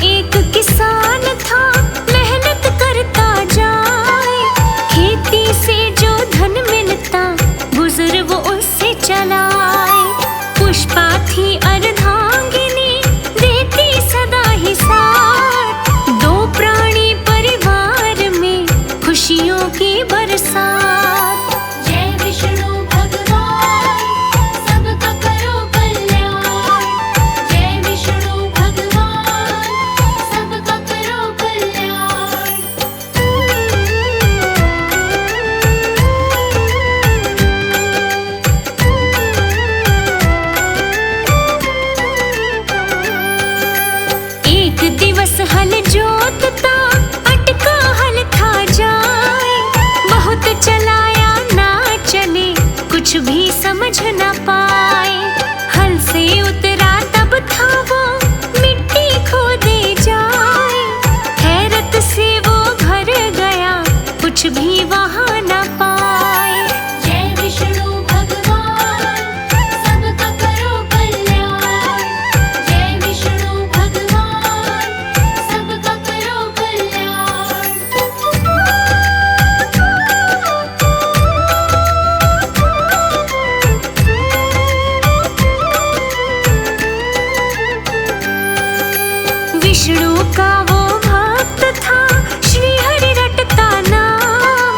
एक किसान था, मेहनत करता जाए, खेती से जो धन मिलता गुजर वो उससे चलाए। पुष्पा थी अर्धांगिनी, देती सदा ही साथ, दो प्राणी परिवार में खुशियों की बरसात। जय विष्णु भगवान सबका करो कल्याण, जय विष्णु भगवान सबका करो कल्याण। एक दिवस हल जोतता, अटका हल था जाए, बहुत चलाया ना चले, कुछ भी समझ न पाए। हल से उतरा तब था वो, मिट्टी खोदे जाए, हैरत से वो भर गया, कुछ भी वहां न पाए। जय विष्णु भगवान सबका करो कल्याण, जय विष्णु भगवान सबका करो कल्याण। विष्णु का वो भक्त था, श्री हरि रटता नाम,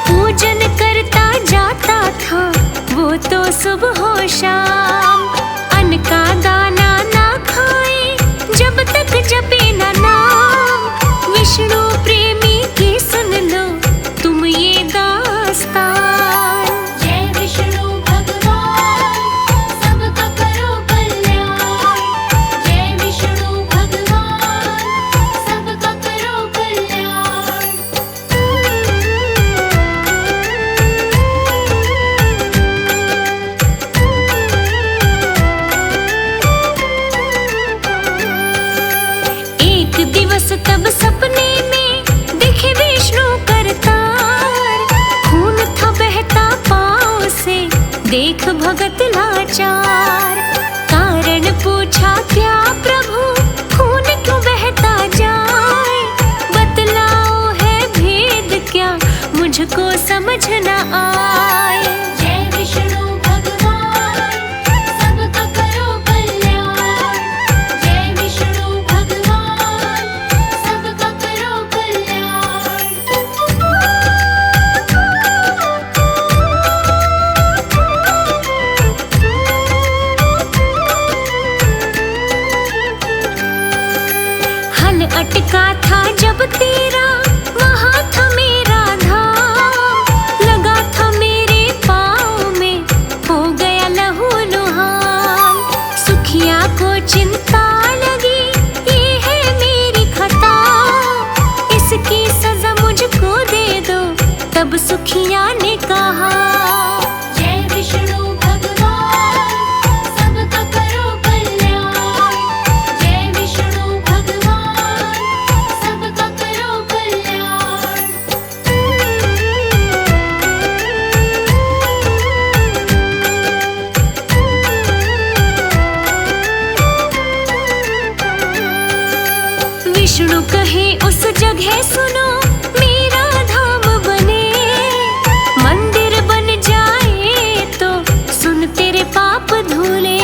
पूजन करता जाता था वो तो सुबह हो शाम। अन्न का दाना ना खाए जब तक जपे ना नाम, विष्णु प्रेमी की सुन लो तुम ये दास्तान। जय विष्णु भगवान सबका करो कल्याण, जय विष्णु भगवान सबका करो कल्याण। एक दिवस तब सपने में दिखे विष्णु करतार, खून था बहता पाँव से देख भगत लाचार। कारण पूछा क्या प्रभु, खून क्यों बहता जाए, बतलाओ है भेद क्या, मुझको समझ न आए। जय विष्णु भगवान सबका करो कल्याण, जय विष्णु भगवान सबका करो कल्याण। हल अटका था जब तेरा, वहाँ था मेरा धाम, लगा था मेरे पाँव में, हो गया लहू लुहान। सुखिया को चिंता लगी, ये है मेरी खता, इसकी सजा मुझको दे दो, तब सुखिया ने कहा। जय विष्णु भगवान सबका करो कल्याण, जय विष्णु भगवान सबका करो कल्याण। विष्णु कहे उस जगह सुनो, मेरा धाम बने, मंदिर बन जाए तो सुन तेरे पाप धुले।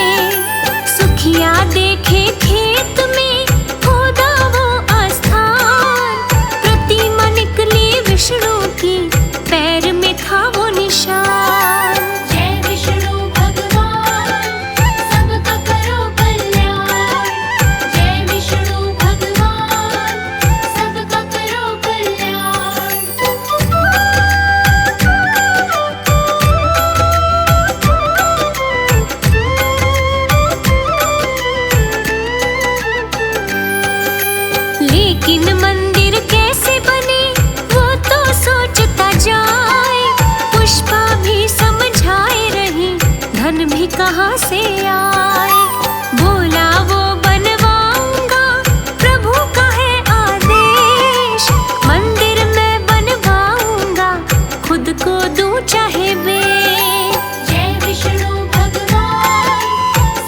सुखिया देखे खेत में खोदा वो आस्थान, प्रतिमा निकली विष्णु की, पैर में था वो निशान। जय विष्णु भगवान सबका करो कल्याण, जय विष्णु भगवान सबका करो कल्याण। लेकिन मंदिर कैसे बने वो तो सोचता जाए, पुष्पा भी समझाए रही, धन भी कहाँ से आए। बोला वो बनवाऊंगा, प्रभु का है आदेश, मंदिर मैं बनवाऊंगा, खुद को दूं चाहे बेच। जय विष्णु भगवान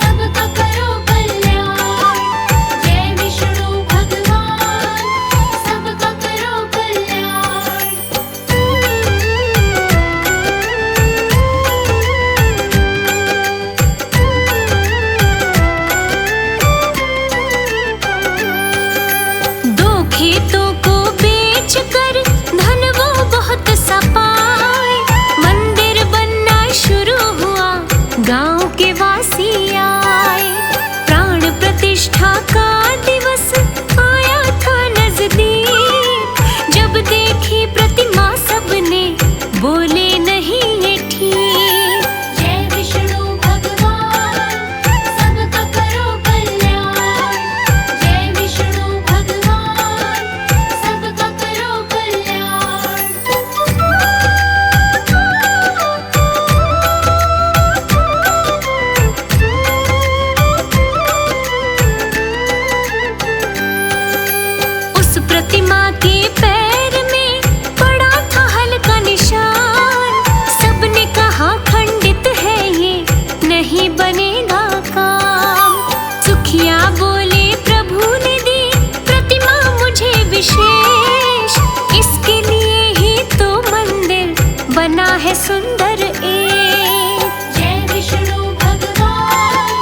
सबका करो कल्याण, जय विष्णु भगवान विशेष, इसके लिए ही तो मंदिर बना है सुंदर एक। जय विष्णु भगवान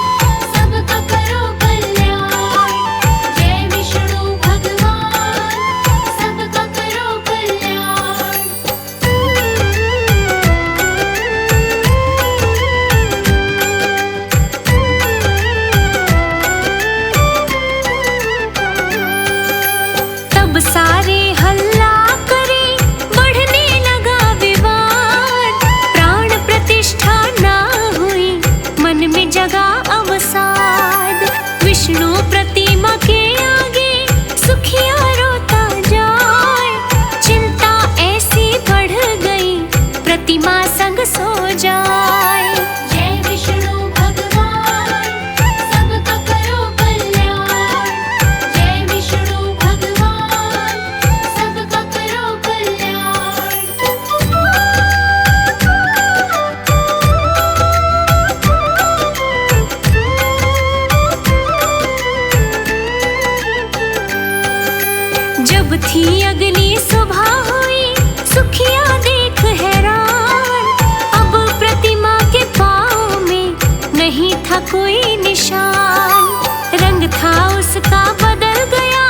सबका करो कल्याण। जय विष्णु भगवान सबका करो कल्याण। तब सारे हल्ला करे, बढ़ने लगा विवाद। प्राण प्रतिष्ठा ना हुई, मन में जगा अवसाद। विष्णु प्रतिमा के आगे सुखिया रोता जाए। चिंता ऐसी बढ़ गई, प्रतिमा संग सो जाए। जय विष्णु भगवान सबका करो कल्याण। जय विष्णु भगवान सबका करो कल्याण। जब थी अगली सुबह हुई, सुखिया देख हैरान। अब प्रतिमा के पाँव में नहीं था कोई निशान। रंग था उसका बदल गया,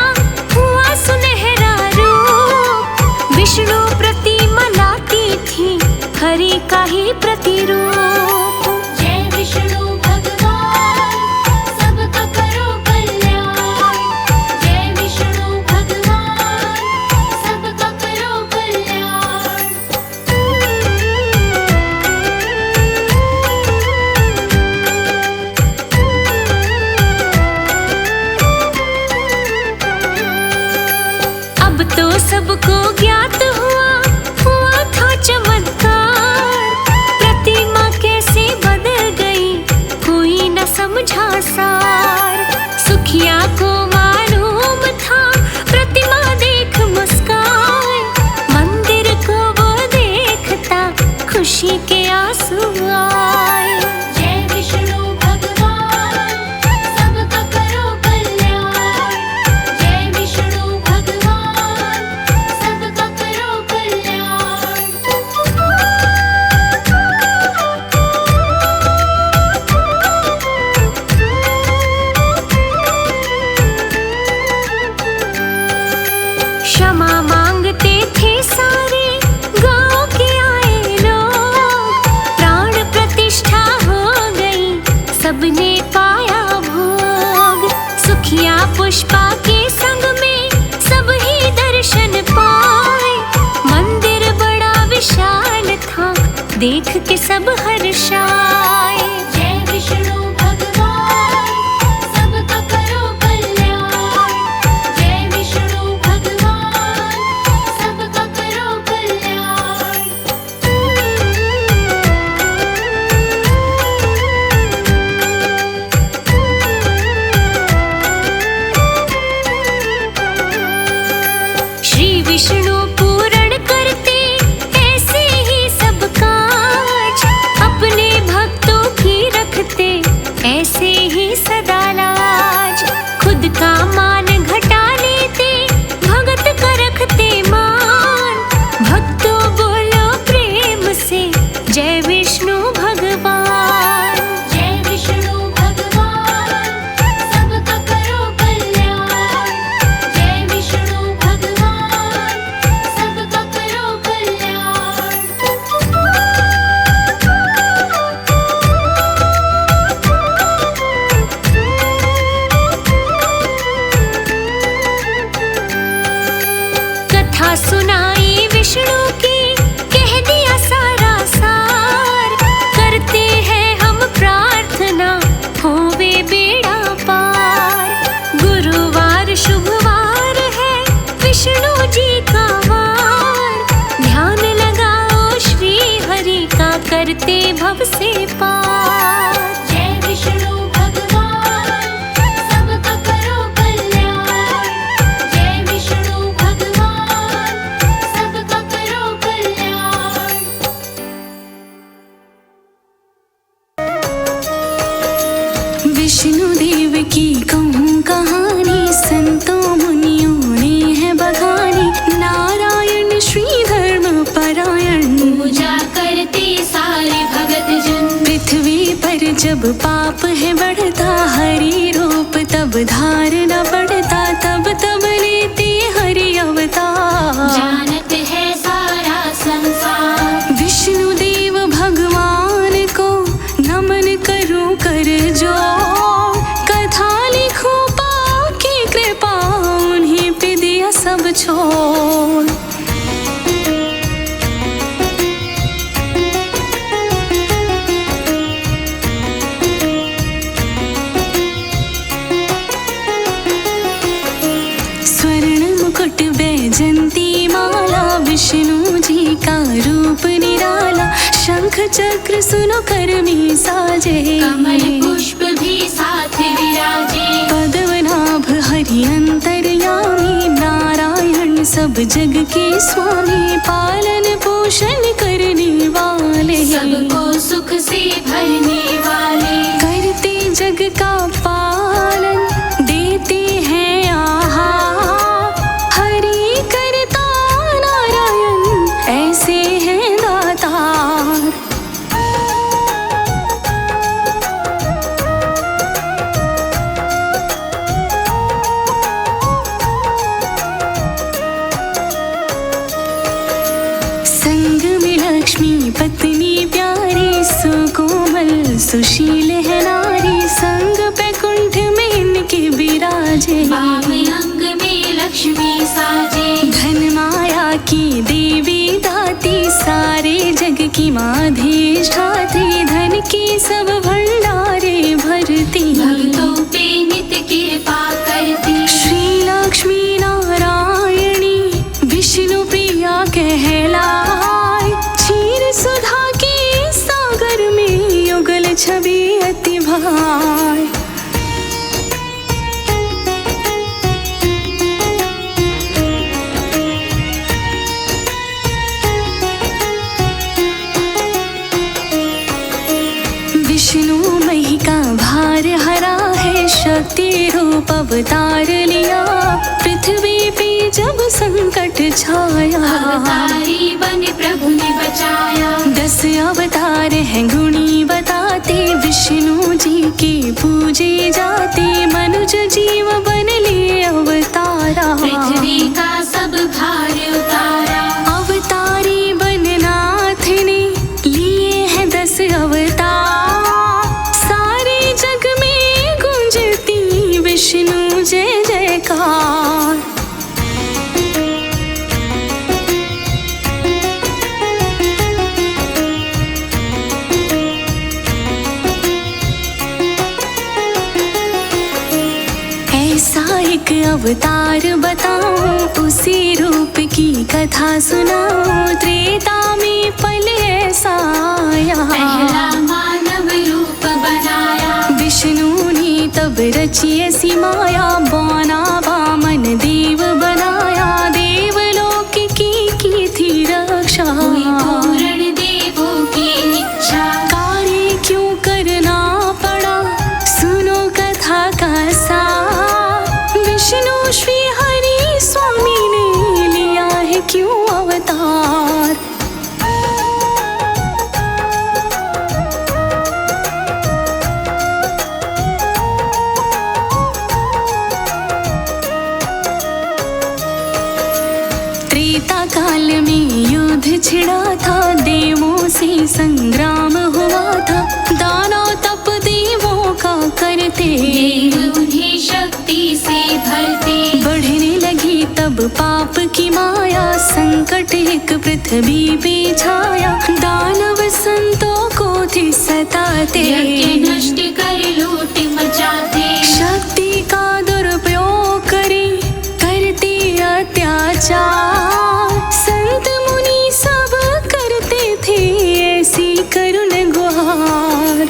हुआ सुनहरा रूप। विष्णु प्रतिमा लाती थी हरि का ही प्रतिरूप। जय विष्णु भगवान सबका करो कल्याण। जय विष्णु भगवान सबका करो कल्याण। अब तो सबको ज्ञात हुआ था चमत्कार। प्रतिमा कैसे बदल गई, कोई न समझा सार। सुखिया को मालूम था, प्रतिमा देख मुस्काए। मंदिर को वो देखता, खुशी के आंसू आए। जय विष्णु भगवान सबका करो कल्याण। जय विष्णु भगवान सबका करो कल्याण। क्षमा मांगते थे सारे गांव के आए लोग। प्राण प्रतिष्ठा हो गई, सबने पाया भोग। सुखिया पुष्पा के संग में सब ही दर्शन पाए। मंदिर बड़ा विशाल था, देख के सब हर्षाए। जय विष्णु भगवान सबका करो कल्याण। जय विष्णु भगवान सबका करो कल्याण। श्री विष्णु पूर्ण करते ऐसे ही सब काज। अपने भक्तों की रखते ऐसे ही सदा लाज। खुद का मान घटा लेते, भगत का रखते मान। भक्तों बोलो प्रेम से, जय विष्णु भगवान। जय विष्णु भगवान सबका करो कल्याण। जय विष्णु भगवान सबका करो कल्याण। कथा सुनाई विष्णु की, कह दिया सारा सार। करते हैं हम प्रार्थना, होवे बेड़ा पार। गुरुवार शुभवार है, विष्णु जी का वार। ध्यान लगाओ श्री हरि का, करते भव से पार। जय विष्णु भगवान सबका करो कल्याण। जय विष्णु भगवान सबका करो कल्याण। विष्णु देव की कहूँ कहानी, संतों मुनियों ने है बखानी। जब पाप है बढ़ता, हरि रूप तब धारना पड़ता, तब तब लेते हरि अवतार। जानत है सारा संसार, विष्णु देव भगवान को नमन करूं कर जो, कथा लिखूं पाकी कृपा, उन्हीं पे दिया सब छोड़। बैजंती माला, विष्णु जी का रूप निराला, शंख चक्र सुनो करमी साजे, कमल पुष्प भी साथ विराजे। पद्मनाभ हरि अंतर्यामी, नारायण सब जग के स्वामी, पालन पोषण करने वाले, सबको सुख से भरने वाले, करते जग का पालन, देते हैं आहार। हरि करता नारायण, ऐसे हैं दातार। संग में लक्ष्मी पत्नी प्यारी, सुकोमल सुशील है नारी, संग बैकुंठ में इनके विराजे, बाम अंग में लक्ष्मी साजे। धन माया की देवी दाती, सारे जग की माधिष्ठात्री, धन की सब भंडारे भरती, भक्तों पे नित कृपा करती। श्री लक्ष्मी नारायणी विष्णु प्रिया कहलाए, क्षीर सुधा के सागर में युगल छवि अति भाई। विष्णु मही का भार हरा है, शक्ति रूप अवतार लिया, पृथ्वी पे जब संकट छाया, अवतारी बन प्रभु ने बचाया। 10 अवतार हैं गुणी बताते, विष्णु जी के पूजे जाते, मनुज जीव बन लिए अवतारा, पृथ्वी का सब भार उतारा। अवतारी बननाथ ने लिए हैं 10 अवतार, सारे जग में गूंजती विष्णु जय जयकार। ऐसा एक अवतार बताऊं, उसी रूप की कथा सुनाऊं, त्रेता में पल ऐसा आया, पहला मानव रूप बनाया। विष्णु ने तब रची ऐसी माया, बौना वामन देव बनाया, देवलोक की थी रक्षा, हुई पूर्ण देवों की इच्छा। कार्य क्यों करना पड़ा, सुनो कथा का सार, विष्णु श्री हरि स्वामी ने लिया है क्यों अवतार। त्रेता काल में युद्ध छिड़ा था, देवों से संग्राम हुआ था, दानव तप देवों का करते, देव उन्हें शक्ति से भरते। बढ़ने लगी तब पाप की माया, संकट एक पृथ्वी पे छाया, दानव संतों को थे सताते, यज्ञ नष्ट कर लूट मचाते। शक्ति का दुरुपयोग करते अत्याचार, संत मुनि सब करते थे ऐसी करुण गुहार।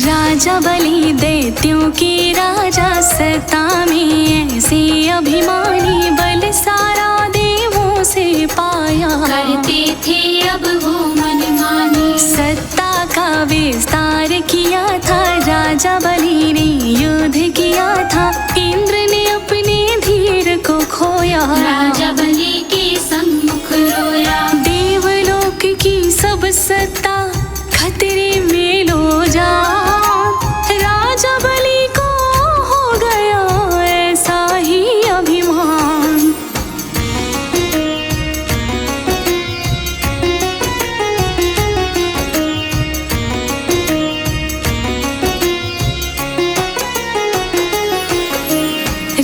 राजा बलि दैत्यों के राजा, सत्ता में ऐसे अभिमानी, बल सारा देवों से पाया, करते थे अब वो मनमानी। सत्ता का विस्तार किया था, राजा बलि ने युद्ध किया था, इंद्र ने अपने धीर को खोया, राजा बलि के सम्मुख रोया। देवलोक की सब सत्ता खतरे में लो जा, राजा बलि को हो गया ऐसा ही अभिमान।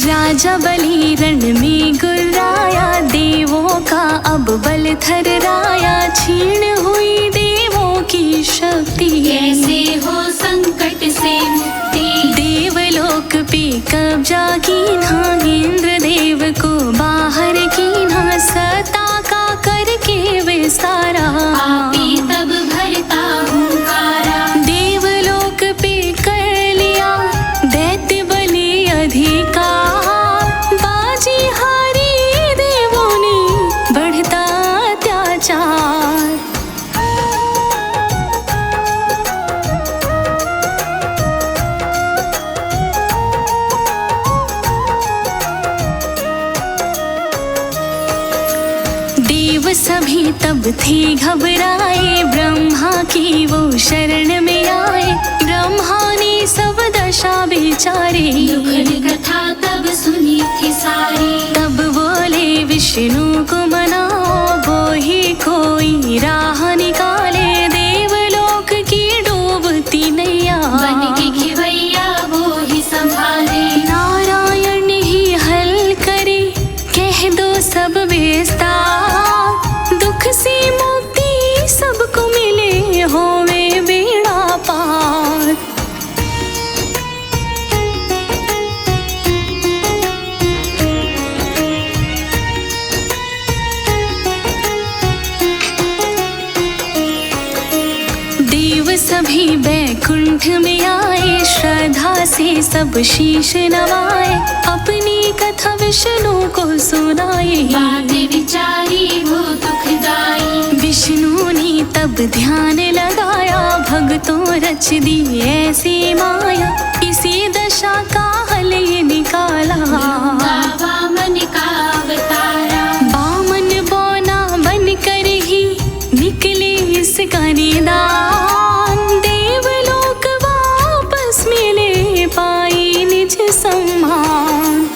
राजा बलि रण में गुर्राया, देवों का अब बल थर्राया, छीन हुई देवों की शक्ति, कैसे हो संकट से मुक्ति। देवलोक पे कब्जा कीन्हा, इंद्र देव को बाहर कीन्हा, सत्ता का करके विस्तारा, आपी तब भरता हुंकारा। देवलोक पे कर लिया दैत्य बलि अधिकार, बाजी हारी देवों ने बढ़ता अत्याचार। देव सभी तब थे घबराए, ब्रह्मा की वो शरण में आए, ब्रह्मा ने सब दशा विचारे, दुखद कथा तब सुनी थी सारी। तब बोले विष्णु को मनाओ, वो ही कोई राह निकाले, देवलोक की डूबती नैया, बन के खिवैया वो ही संभाले। नारायण ही हल करे, कह दो सब विस्तार, दुख से मुक्ति सबको मिले, होवे बेड़ा पार। देव सभी बैकुंठ में आए, श्रद्धा से सब शीश नवाए, अपनी कथा विष्णु को सुनाए, बात विचारी वो दुखदाई। विष्णु ने तब ध्यान लगाया, भक्तों रच दी ऐसी माया, इसी दशा का हल ये निकाला, वामन का अवतारा। बामन बौना बन कर ही निकले इसका निदान, देवलोक वापस मिले, पाई निज सम्मान।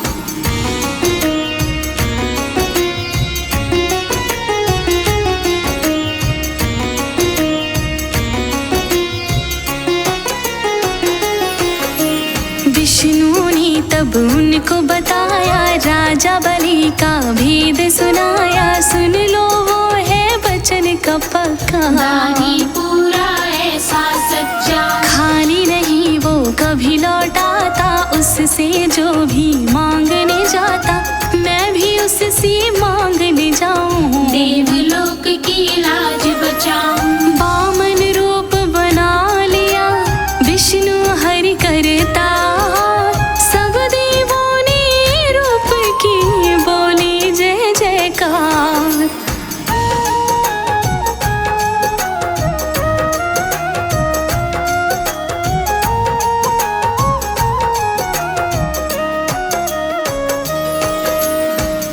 विष्णु ने तब उनको बताया, राजा बलि का भेद सुनाया, सुन लो वो है वचन का पक्का, दानी पूरा ऐसा सच्चा। खाली नहीं वो कभी लौटाता, उससे जो भी मांगने जाता, मैं भी उससे मांगने जाऊं, देवलोक की लाज बचाऊं। बामन रूप बना लिया विष्णु हरि करता, सब देवों ने रूप की बोली जय जयकार।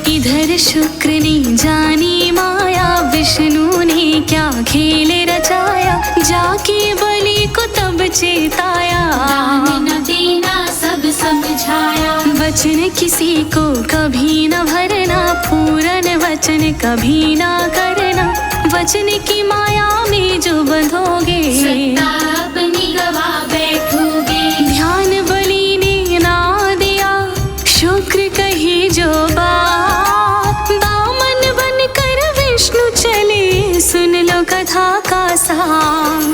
इधर शुक्र ने जानी माया, विष्णु ने क्या खेल रचाया, जाके बलि को तब चेताया, दान न देना सब समझाया। वचन किसी को कभी न भरना, पूरन वचन कभी ना करना, वचन की माया में जो बंधोगे, सत्ता अपनी गवा बैठोगे। ध्यान बलि ने ना दिया, शुक्र कही जो बात, बामन बनकर विष्णु चले, सुन लो कथा का सार।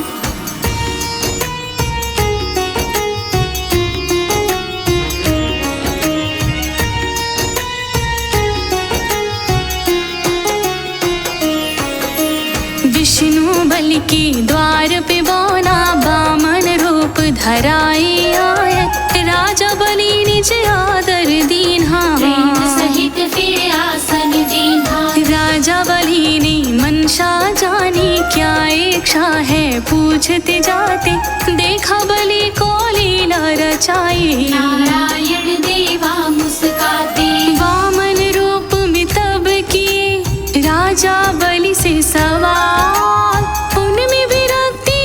विष्णु बलि के द्वार पे बौना, बामन रूप धराए आए, राजा बलि निज आदर दीन्हा, प्रेम सहित फिर आसन दीन्हा। राजा बलि ने मनसा जानी, क्या इच्छा है पूछते जाते, देखा बलि को लीला रचाई। नारायण देवा मुस्काते, वामन रूप में तब किए राजा बलि से सवाल। उनमें विरक्ति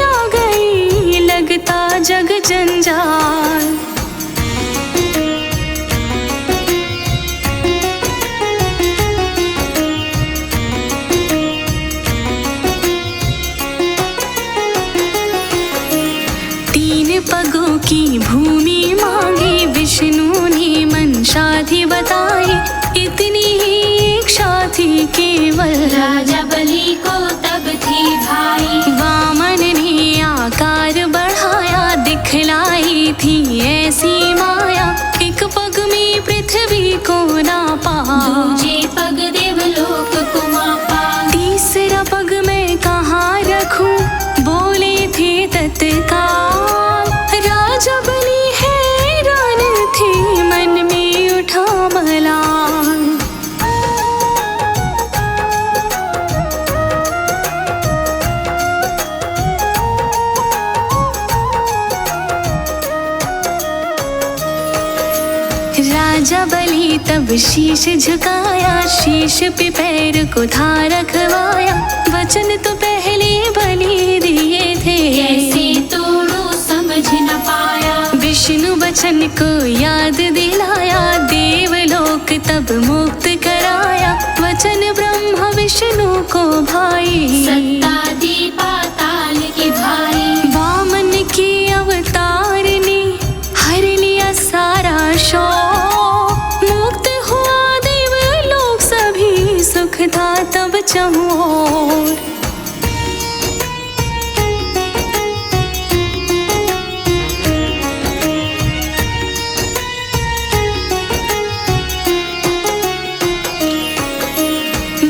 आ गई, लगता जग जंजाल। पगों की भूमि मांगी, विष्णु ने मनसाधि बताई। इतनी ही इच्छा थी केवल, राजा बलि को तब थी भाई। वामन ने आकार बढ़ाया, दिखलाई थी ऐसी माया। एक पग में पृथ्वी को नापा, दूजे पग देवलोक को मापा। तीसरा पग मैं कहाँ रखूं, बोले थे तत्काल। राजा बलि हैरान थे, मन में उठा मलाल। राजा बलि तब शीश झुकाया, शीश पे पैर को था रखवाया। वचन तो पहले बलि दिए थे, कैसे तोड़ो समझ न पाया। विष्णु वचन को याद दिलाया, देवलोक तब मुक्त कराया। वचन ब्रह्मा विष्णु को भाई, सत्ता दी पाताल के भाई। वामन के अवतार ने हर लिया सारा शोक। मुक्त हुआ देवलोक सभी, सुख था तब चहुओर।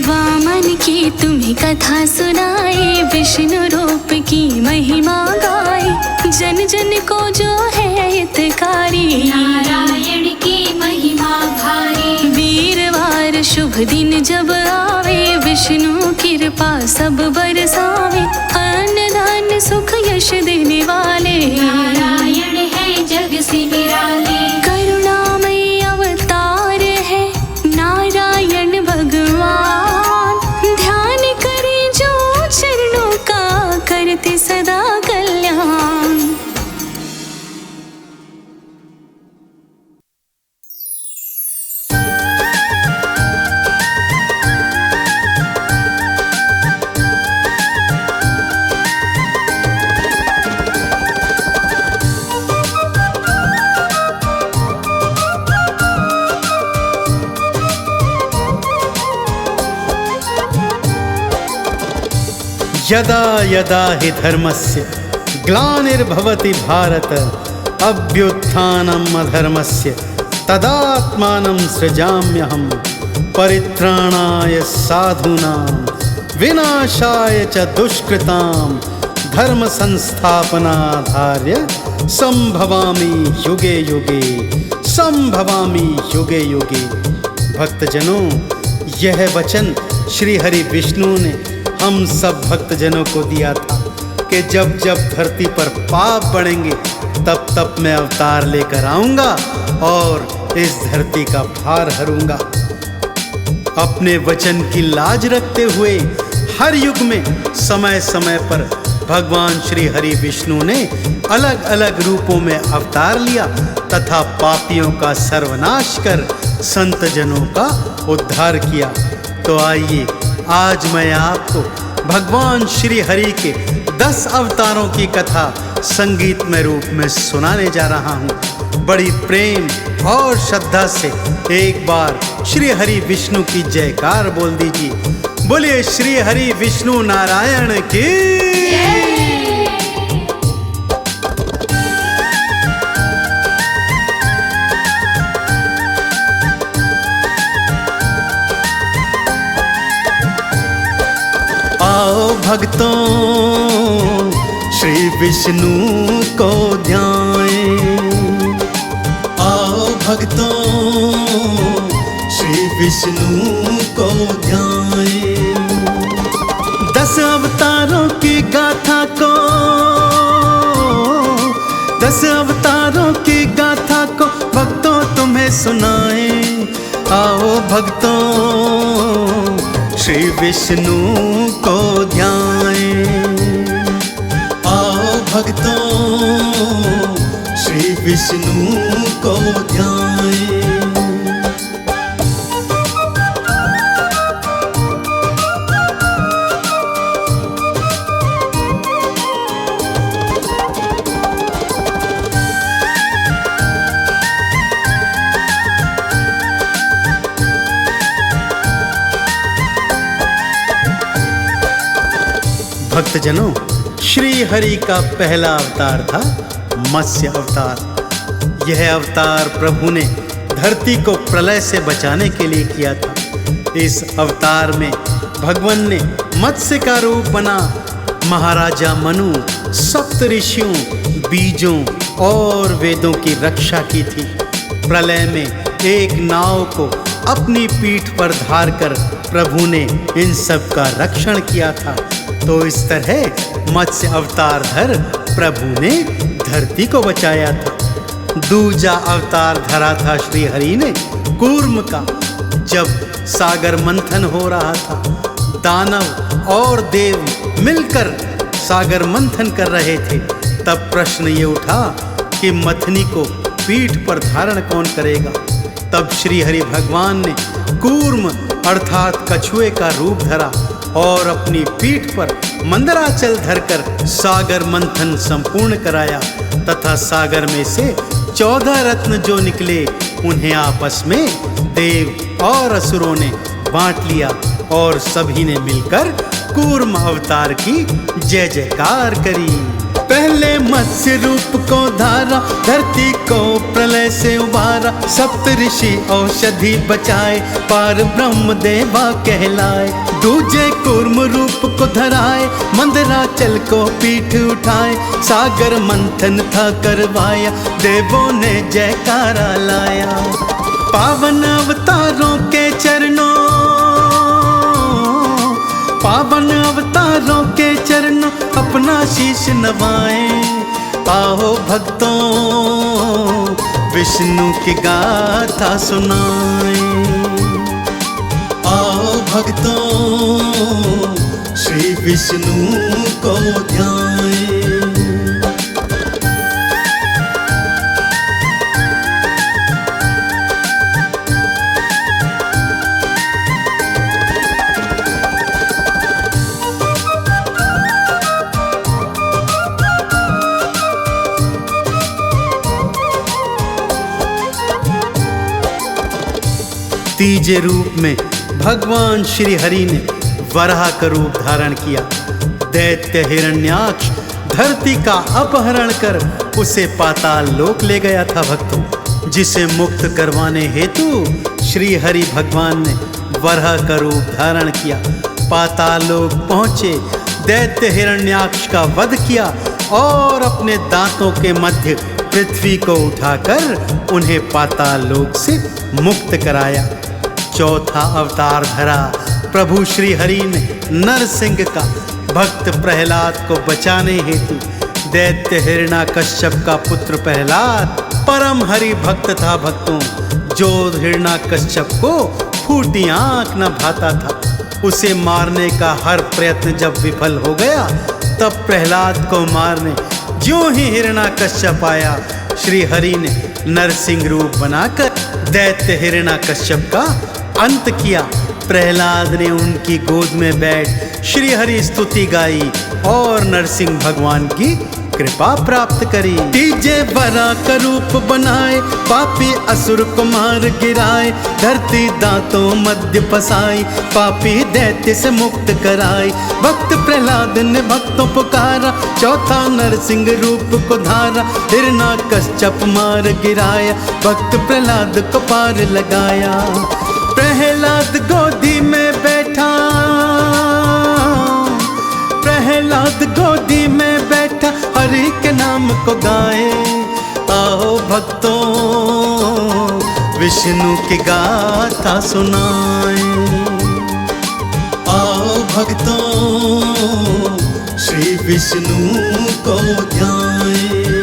वामन की तुम्हें कथा सुनाई, विष्णु रूप की महिमा गाई। जन जन को जो है हितकारी, नारायण की महिमा भारी। वीरवार शुभ दिन जब आवे, विष्णु कृपा सब बरसावे। अन्न दान सुख यश देने वाले, नारायण है जग से निराले। करुणामय अवतार है नारायण भगवान। ध्यान करे जो चरणों का, करते सदा कल्याण। यदा यदा हि धर्मस्य ग्लानिर्भवति भारत, अभ्युत्थानम् अधर्मस्य तदात्मानं सृजाम्यहम्। परित्राणाय साधूनां विनाशाय च दुष्कृतां, धर्म संस्थापनाधार्य संभवामि युगे युगे, संभवामि युगे युगे। भक्तजनों, यह वचन श्री हरि विष्णु ने हम सब भक्तजनों को दिया था कि जब जब धरती पर पाप बढ़ेंगे तब तब मैं अवतार लेकर आऊंगा और इस धरती का भार हरूंगा। अपने वचन की लाज रखते हुए हर युग में समय समय पर भगवान श्री हरि विष्णु ने अलग अलग रूपों में अवतार लिया तथा पापियों का सर्वनाश कर संत जनों का उद्धार किया। तो आइए आज मैं आपको भगवान श्री हरि के 10 अवतारों की कथा संगीतमय रूप में सुनाने जा रहा हूँ। बड़ी प्रेम और श्रद्धा से एक बार श्री हरि विष्णु की जयकार बोल दीजिए। बोलिए श्री हरि विष्णु नारायण की। आओ भक्तों श्री विष्णु को ध्याएं, आओ भक्तों श्री विष्णु को ध्याएं। 10 अवतारों की गाथा सुनाए। आओ भक्तों श्री विष्णु को ध्याएं। आओ भक्तों श्री विष्णु को ध्याएं। भक्तजनों, श्री हरि का पहला अवतार था मत्स्य अवतार। यह अवतार प्रभु ने धरती को प्रलय से बचाने के लिए किया था। इस अवतार में भगवान ने मत्स्य का रूप बना महाराजा मनु, सप्त ऋषियों, बीजों और वेदों की रक्षा की थी। प्रलय में एक नाव को अपनी पीठ पर धार कर प्रभु ने इन सब का रक्षण किया था। तो इस तरह मत्स्य अवतार धर प्रभु ने धरती को बचाया था। दूजा अवतार धरा था श्री हरि ने कूर्म का। जब सागर मंथन हो रहा था, दानव और देव मिलकर सागर मंथन कर रहे थे, तब प्रश्न ये उठा कि मथनी को पीठ पर धारण कौन करेगा। तब श्री हरि भगवान ने कूर्म अर्थात कछुए का रूप धरा और अपनी पीठ पर मंदराचल धरकर सागर मंथन संपूर्ण कराया तथा सागर में से 14 रत्न जो निकले उन्हें आपस में देव और असुरों ने बांट लिया और सभी ने मिलकर कूर्म अवतार की जय जयकार करी। पहले मत्स्य रूप को धारा, धरती को प्रलय से उबारा। सप्त ऋषि औषधि बचाए, पार ब्रह्म देवा कहलाए। दूजे कूर्म रूप को धराए, मंदराचल को पीठ उठाए। सागर मंथन था करवाया, देवों ने जयकारा लाया। पावन अवतारों के चरणों, पावन अवतारों के चरणों अपना शीश नवाएं। आओ भक्तों विष्णु की गाथा सुनाएं। आओ भक्तों श्री विष्णु को ध्याएं। तीजे रूप में भगवान श्री हरि ने वराह का रूप धारण किया। दैत्य हिरण्याक्ष धरती का अपहरण कर उसे पाताल लोक ले गया था भक्तों, जिसे मुक्त करवाने हेतु श्री हरि भगवान ने वराह का रूप धारण किया। पाताल लोक पहुँचे, दैत्य हिरण्याक्ष का वध किया और अपने दांतों के मध्य पृथ्वी को उठाकर उन्हें पाताल लोक से मुक्त कराया। चौथा अवतार धरा प्रभु श्री हरि ने नरसिंह का। भक्त प्रहलाद को बचाने हेतु दैत्य हिरण्याकश्यप का पुत्र प्रहलाद परम हरि भक्त था भक्तों, जो हिरण्याकश्यप को फूटी आंख न भाता था। उसे मारने का हर प्रयत्न जब विफल हो गया, तब प्रहलाद को मारने ज्यों ही हिरण्याकश्यप आया, श्री हरि ने नरसिंह रूप बनाकर दैत्य हिरण्याकश्यप का अंत किया। प्रहलाद ने उनकी गोद में बैठ श्री हरि स्तुति गाई और नरसिंह भगवान की कृपा प्राप्त करी। तीजे वराह का रूप बनाए, पापी असुर को मार गिराए। धरती दांतों मध्य फसाई, पापी दैत्य से मुक्त कराई। भक्त प्रहलाद ने भक्तों पुकारा, चौथा नरसिंह रूप को धारा। हिरण्याकश्यप मार गिराया, भक्त प्रहलाद को पार लगाया। प्रहलाद गोदी में बैठा, प्रहलाद गोदी में बैठा, हरि के नाम को गाए। आओ भक्तों विष्णु की गाथा सुनाए। आओ भक्तों श्री विष्णु को ध्याएं।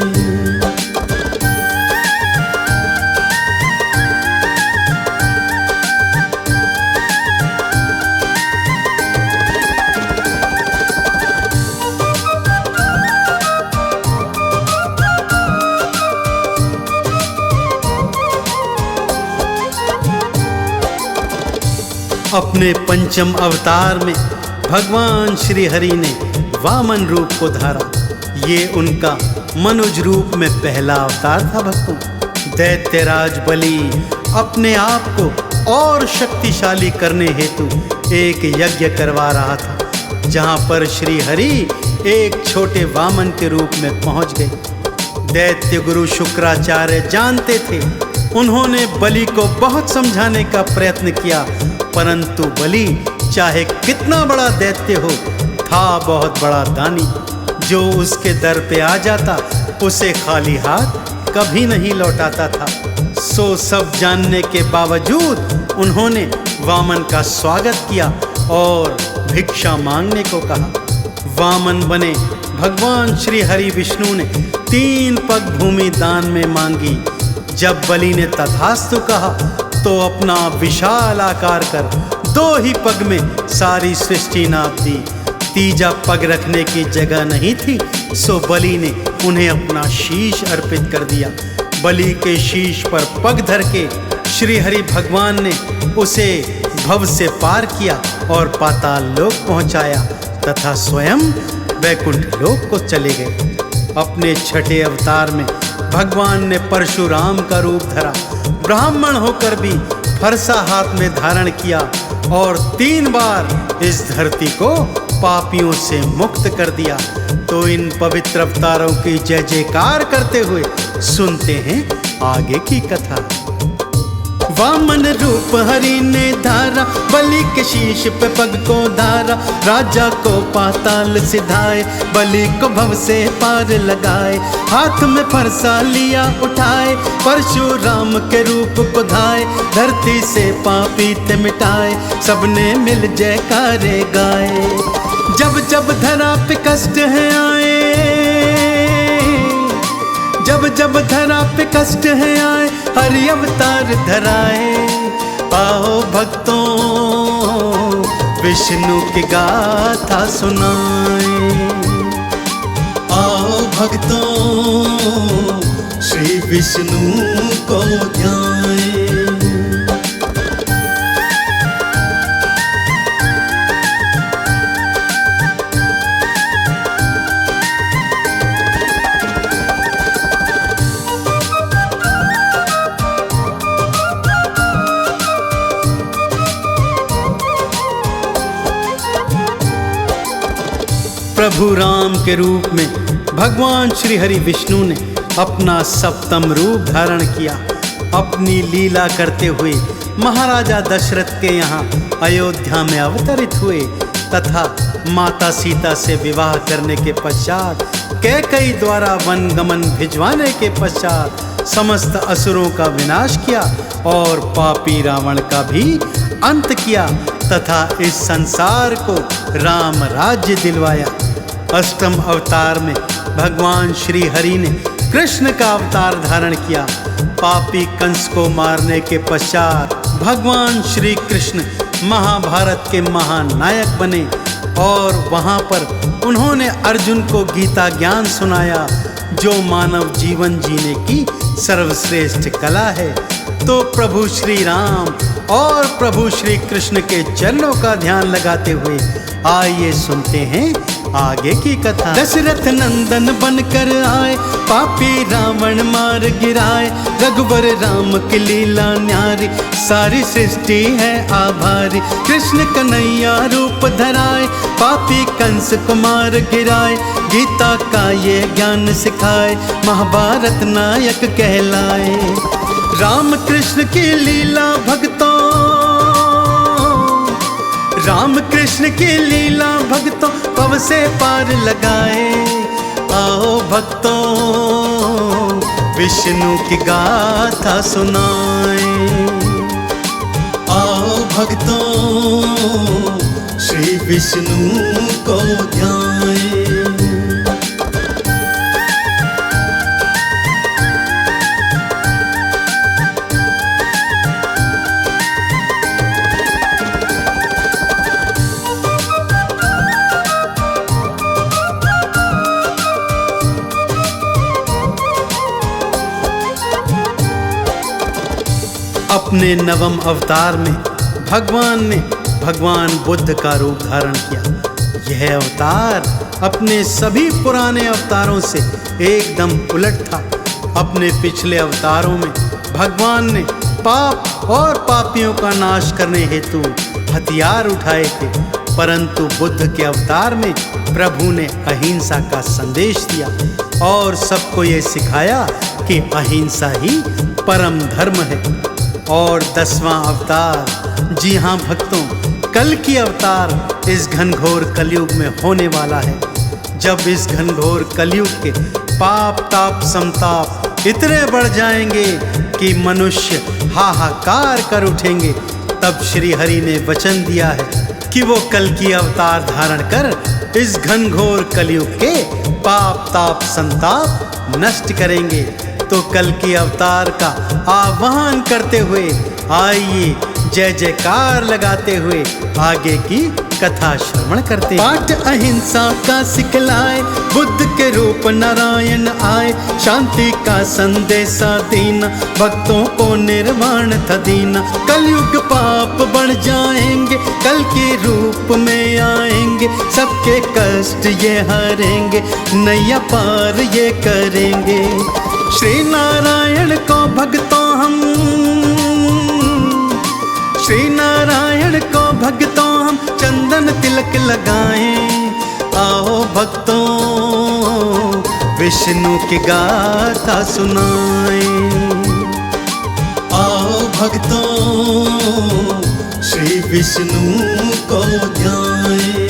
अपने पंचम अवतार में भगवान श्री हरि ने वामन रूप को धारा। ये उनका मनुज रूप में पहला अवतार था। भक्तों, दैत्यराज बलि अपने आप को और शक्तिशाली करने हेतु एक यज्ञ करवा रहा था, जहां पर श्री हरि एक छोटे वामन के रूप में पहुंच गए। दैत्य गुरु शुक्राचार्य जानते थे। उन्होंने बलि को बहुत समझाने का प्रयत्न किया, परंतु बलि चाहे कितना बड़ा दैत्य हो, था बहुत बड़ा दानी। जो उसके दर पे आ जाता उसे खाली हाथ कभी नहीं लौटाता था। सो सब जानने के बावजूद उन्होंने वामन का स्वागत किया और भिक्षा मांगने को कहा। वामन बने भगवान श्री हरि विष्णु ने 3 पग भूमि दान में मांगी। जब बलि ने तथास्तु कहा तो अपना विशाल आकार कर 2 ही पग में सारी सृष्टि नाप दी। तीजा पग रखने की जगह नहीं थी, सो बलि ने उन्हें अपना शीश अर्पित कर दिया। बलि के शीश पर पग धर के श्री हरि भगवान ने उसे भव से पार किया और पाताल लोक पहुंचाया तथा स्वयं वैकुंठ लोक को चले गए। अपने छठे अवतार में भगवान ने परशुराम का रूप धरा। ब्राह्मण होकर भी फरसा हाथ में धारण किया और 3 बार इस धरती को पापियों से मुक्त कर दिया। तो इन पवित्र अवतारों की जय जयकार करते हुए सुनते हैं आगे की कथा। वामन रूप हरि ने धारा, बलि के शीश पे पग को धारा। राजा को पाताल सिधाए, बलि को भव से पार लगाए। हाथ में फरसा लिया उठाए, परशुराम के रूप को धाए। धरती से पापी ते मिटाए, सबने मिल जयकारे गाए। जब जब धरा पे कष्ट है आए, जब जब धरा पे कष्ट है आए, हरि अवतार धराए। आओ भक्तों विष्णु की गाथा सुनाए। आओ भक्तों श्री विष्णु को ध्याए। प्रभु राम के रूप में भगवान श्री हरि विष्णु ने अपना सप्तम रूप धारण किया। अपनी लीला करते हुए महाराजा दशरथ के यहाँ अयोध्या में अवतरित हुए तथा माता सीता से विवाह करने के पश्चात कैकेयी द्वारा वन गमन भिजवाने के पश्चात समस्त असुरों का विनाश किया और पापी रावण का भी अंत किया तथा इस संसार को राम राज्य दिलवाया। अष्टम अवतार में भगवान श्री हरि ने कृष्ण का अवतार धारण किया। पापी कंस को मारने के पश्चात भगवान श्री कृष्ण महाभारत के महानायक बने और वहां पर उन्होंने अर्जुन को गीता ज्ञान सुनाया, जो मानव जीवन जीने की सर्वश्रेष्ठ कला है। तो प्रभु श्री राम और प्रभु श्री कृष्ण के चरणों का ध्यान लगाते हुए आइए सुनते हैं आगे की कथा। दशरथ नंदन बनकर आए, पापी रावण मार गिराए। रघुवर राम की लीला न्यारी, सारी सृष्टि है आभारी। कृष्ण कन्हैया रूप धराए, पापी कंस को मार गिराए। गीता का ये ज्ञान सिखाए, महाभारत नायक कहलाए। राम कृष्ण की लीला भक्तों, राम कृष्ण की लीला भक्तों पव से पार लगाए। आओ भक्तों विष्णु की गाथा सुनाए। आओ भक्तों श्री विष्णु को ध्याए। अपने नवम अवतार में भगवान ने भगवान बुद्ध का रूप धारण किया। यह अवतार अपने सभी पुराने अवतारों से एकदम उलट था। अपने पिछले अवतारों में भगवान ने पाप और पापियों का नाश करने हेतु हथियार उठाए थे, परंतु बुद्ध के अवतार में प्रभु ने अहिंसा का संदेश दिया और सबको ये सिखाया कि अहिंसा ही परम धर्म है। और 10वां अवतार, जी हाँ भक्तों, कल की अवतार इस घनघोर कलयुग में होने वाला है। जब इस घनघोर कलयुग के पाप ताप संताप इतने बढ़ जाएंगे कि मनुष्य हाहाकार कर उठेंगे, तब श्री हरि ने वचन दिया है कि वो कल की अवतार धारण कर इस घनघोर कलयुग के पाप ताप संताप नष्ट करेंगे। तो कल की अवतार का आह्वान करते हुए आइए जय जयकार लगाते हुए आगे की कथा श्रवण करते। पाठ अहिंसा का सिखलाए, बुद्ध के रूप नारायण आए, शांति का संदेशा देना, भक्तों को निर्वाण था देना। कलयुग पाप बढ़ जाएंगे, कल के रूप में आएंगे, सबके कष्ट ये हरेंगे, नैया पार ये करेंगे। श्री नारायण को भक्तों हम, श्री नारायण को भक्तों हम चंदन तिलक लगाएं। आओ भक्तों विष्णु की गाथा सुनाएं। आओ भक्तों श्री विष्णु को ध्याएं।